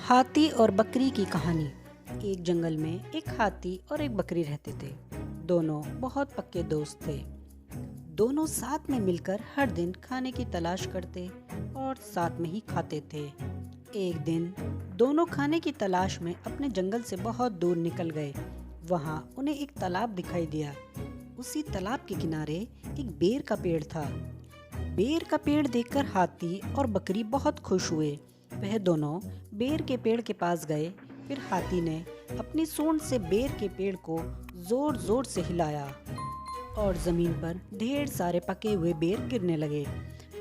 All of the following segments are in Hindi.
हाथी और बकरी की कहानी। एक जंगल में एक हाथी और एक बकरी रहते थे। दोनों बहुत पक्के दोस्त थे। दोनों साथ में मिलकर हर दिन खाने की तलाश करते और साथ में ही खाते थे। एक दिन दोनों खाने की तलाश में अपने जंगल से बहुत दूर निकल गए। वहाँ उन्हें एक तालाब दिखाई दिया। उसी तालाब के किनारे एक बेर का पेड़ था। बेर का पेड़ देखकर हाथी और बकरी बहुत खुश हुए। वह दोनों बेर के पेड़ के पास गए। फिर हाथी ने अपनी सूंड से बेर के पेड़ को जोर जोर से हिलाया और जमीन पर ढेर सारे पके हुए बेर गिरने लगे।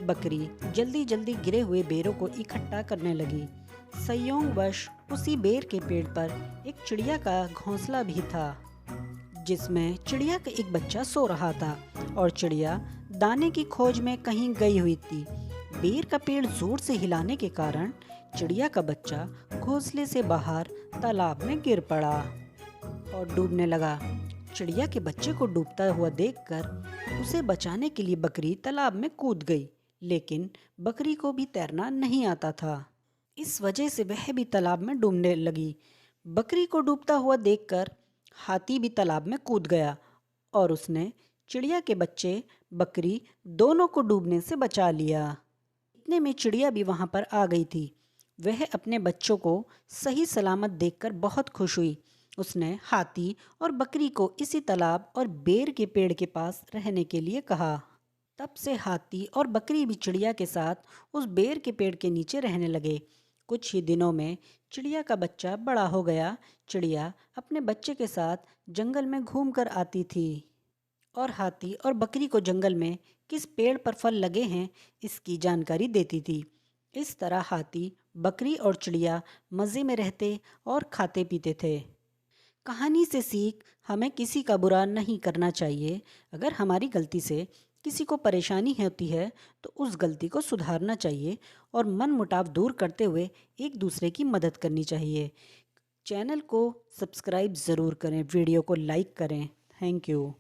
बकरी जल्दी जल्दी गिरे हुए बेरों को इकट्ठा करने लगी। संयोगवश उसी बेर के पेड़ पर एक चिड़िया का घोंसला भी था, जिसमें चिड़िया का एक बच्चा सो रहा था और चिड़िया दाने की खोज में कहीं गई हुई थी। बेर का पेड़ जोर से हिलाने के कारण चिड़िया का बच्चा घोंसले से बाहर तालाब में गिर पड़ा और डूबने लगा। चिड़िया के बच्चे को डूबता हुआ देखकर उसे बचाने के लिए बकरी तालाब में कूद गई, लेकिन बकरी को भी तैरना नहीं आता था। इस वजह से वह भी तालाब में डूबने लगी। बकरी को डूबता हुआ देखकर हाथी भी तालाब में कूद गया और उसने चिड़िया के बच्चे बकरी दोनों को डूबने से बचा लिया। इतने में चिड़िया भी वहां पर आ गई थी। वह अपने बच्चों को सही सलामत देखकर बहुत खुश हुई। उसने हाथी और बकरी को इसी तालाब और बेर के पेड़ के पास रहने के लिए कहा। तब से हाथी और बकरी भी चिड़िया के साथ उस बेर के पेड़ के नीचे रहने लगे। कुछ ही दिनों में चिड़िया का बच्चा बड़ा हो गया। चिड़िया अपने बच्चे के साथ जंगल में घूम कर आती थी और हाथी और बकरी को जंगल में किस पेड़ पर फल लगे हैं इसकी जानकारी देती थी। इस तरह हाथी, बकरी और चिड़िया मज़े में रहते और खाते पीते थे। कहानी से सीख, हमें किसी का बुरा नहीं करना चाहिए। अगर हमारी गलती से किसी को परेशानी होती है तो उस गलती को सुधारना चाहिए और मन मुटाव दूर करते हुए एक दूसरे की मदद करनी चाहिए। चैनल को सब्सक्राइब ज़रूर करें, वीडियो को लाइक करें। Thank you.